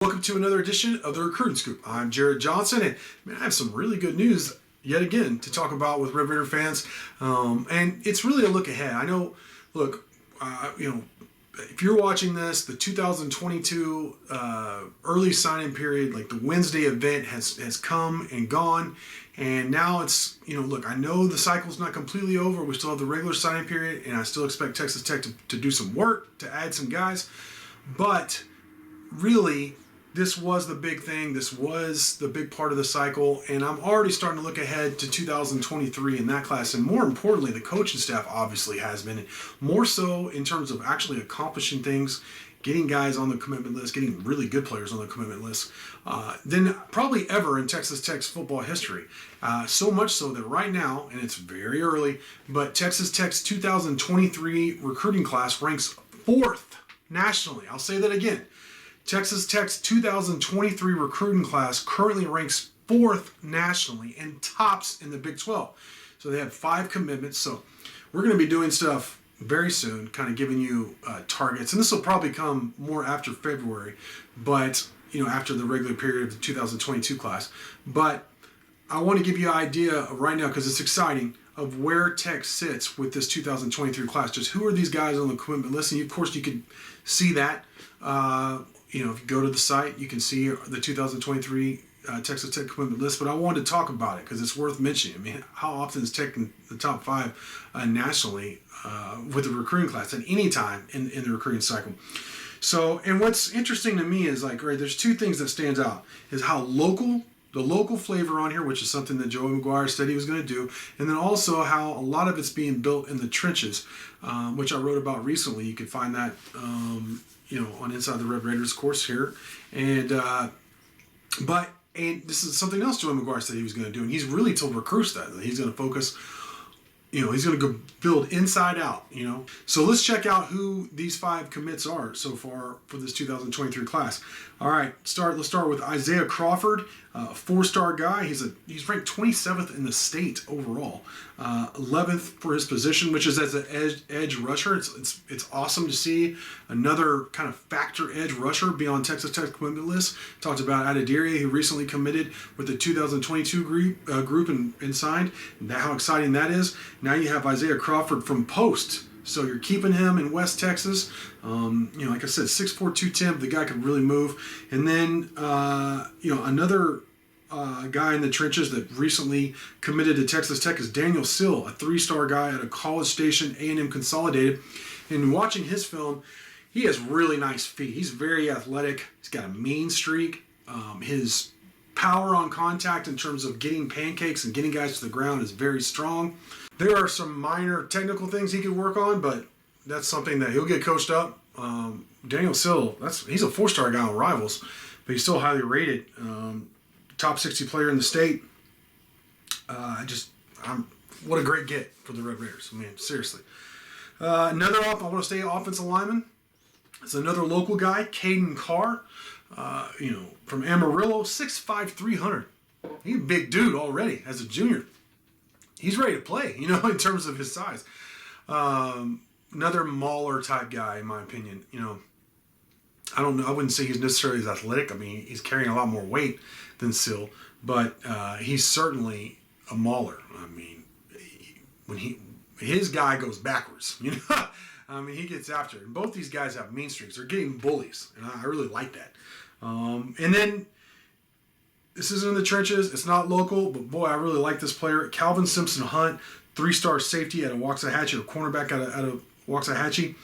Welcome to another edition of the Recruiting Scoop. I'm Jarret Johnson, and man, I have some really good news yet again to talk about with Red Raider fans, and it's really a look ahead. I know, look, if you're watching this, the 2022 early sign-in period, like the Wednesday event, has come and gone, and now it's look. I know the cycle's not completely over. We still have the regular sign-in period, and I still expect Texas Tech to do some work to add some guys, but really, this was the big thing. This was the big part of the cycle, and I'm already starting to look ahead to 2023 in that class. And more importantly, the coaching staff obviously has been, more so in terms of actually accomplishing things, getting guys on the commitment list, getting really good players on the commitment list, than probably ever in Texas Tech's football history. So much so that right now, and it's very early, but Texas Tech's 2023 recruiting class ranks 4th nationally. I'll say that again. Texas Tech's 2023 recruiting class currently ranks 4th nationally and tops in the Big 12. So they have 5 commitments. So we're going to be doing stuff very soon, kind of giving you targets. And this will probably come more after February, but after the regular period of the 2022 class. But I want to give you an idea right now, because it's exciting, of where Tech sits with this 2023 class. Just who are these guys on the commitment list? And of course, you can see that. If you go to the site, you can see the 2023 Texas Tech commitment list. But I wanted to talk about it because it's worth mentioning. I mean, how often is Tech in the top 5 nationally with the recruiting class at any time in the recruiting cycle? So, and what's interesting to me is there's 2 things that stands out: is how the local flavor on here, which is something that Joey McGuire said he was going to do, and then also how a lot of it's being built in the trenches, which I wrote about recently. You can find that on Inside the Red Raiders course here. And this is something else Joey McGuire said he was going to do, and he's really told recruits that he's going to focus, he's going to go build inside out, So let's check out who these 5 commits are so far for this 2023 class. All right, let's start with Isaiah Crawford, a 4-star guy. He's ranked 27th in the state overall, 11th for his position, which is as an edge rusher. It's awesome to see another kind of factor edge rusher be on Texas Tech's commitment list. Talked about Adedirie, who recently committed with the 2022 group and signed. And how exciting that is. Now you have Isaiah Crawford from Post. So you're keeping him in West Texas. Like I said, 6'4", 210. The guy could really move. And then, another guy in the trenches that recently committed to Texas Tech is Daniel Sill, a 3-star guy at a College Station A&M Consolidated. And watching his film, he has really nice feet. He's very athletic. He's got a mean streak. His power on contact in terms of getting pancakes and getting guys to the ground is very strong. There are some minor technical things he could work on, but that's something that he'll get coached up. Daniel Sill, he's a 4-star guy on Rivals, but he's still highly rated. Top 60 player in the state. What a great get for the Red Raiders. I mean, seriously. I want to stay offensive lineman. It's another local guy, Caden Carr. From Amarillo, 6'5", 300. He's a big dude already as a junior. He's ready to play, in terms of his size. Another mauler type guy, in my opinion. I don't know. I wouldn't say he's necessarily as athletic. I mean, he's carrying a lot more weight than Sill, but he's certainly a mauler. I mean, his guy goes backwards, I mean, he gets after it. And both these guys have mean streaks. They're getting bullies, and I really like that. And then, this isn't in the trenches. It's not local, but boy, I really like this player. Calvin Simpson Hunt, 3-star safety at a Waxahachie, or cornerback out of Waxahachie.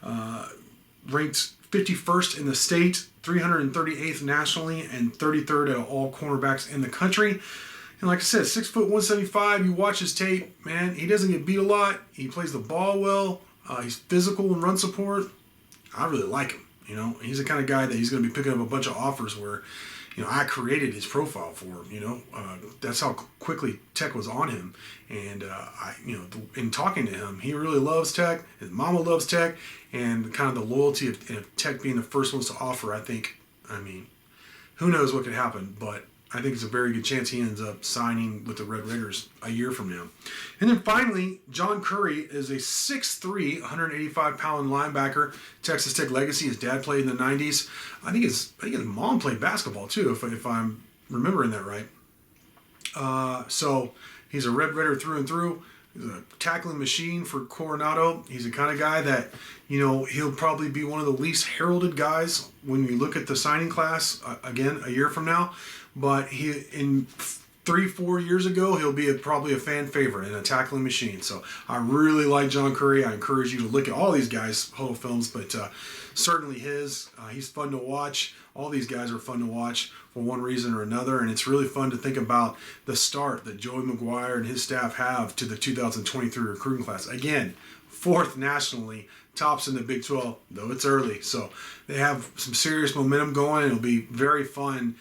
Ranked 51st in the state, 338th nationally, and 33rd out of all cornerbacks in the country. And like I said, 6', 175. You watch his tape, man, he doesn't get beat a lot. He plays the ball well. He's physical in run support. I really like him. He's the kind of guy that he's going to be picking up a bunch of offers where, I created his profile for him. That's how quickly Tech was on him. And in talking to him, he really loves Tech. His mama loves Tech, and kind of the loyalty of Tech being the first ones to offer. I mean, who knows what could happen? But I think it's a very good chance he ends up signing with the Red Raiders a year from now. And then finally, John Curry is a 6'3", 185-pound linebacker, Texas Tech legacy. His dad played in the 90s. I think his mom played basketball too, if I'm remembering that right. So he's a Red Raider through and through. He's a tackling machine for Coronado. He's the kind of guy that, he'll probably be one of the least heralded guys when we look at the signing class, again, a year from now. But in 3-4 years ago, he'll be probably a fan favorite and a tackling machine. So I really like John Curry. I encourage you to look at all these guys' whole films, but certainly his. He's fun to watch. All these guys are fun to watch for one reason or another, and it's really fun to think about the start that Joey McGuire and his staff have to the 2023 recruiting class. Again, 4th nationally, tops in the Big 12, though it's early. So they have some serious momentum going. It'll be very fun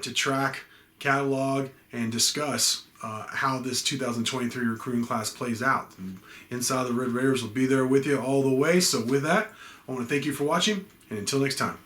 to track, catalog, and discuss how this 2023 recruiting class plays out. And Inside the Red Raiders will be there with you all the way. So with that, I want to thank you for watching, and until next time.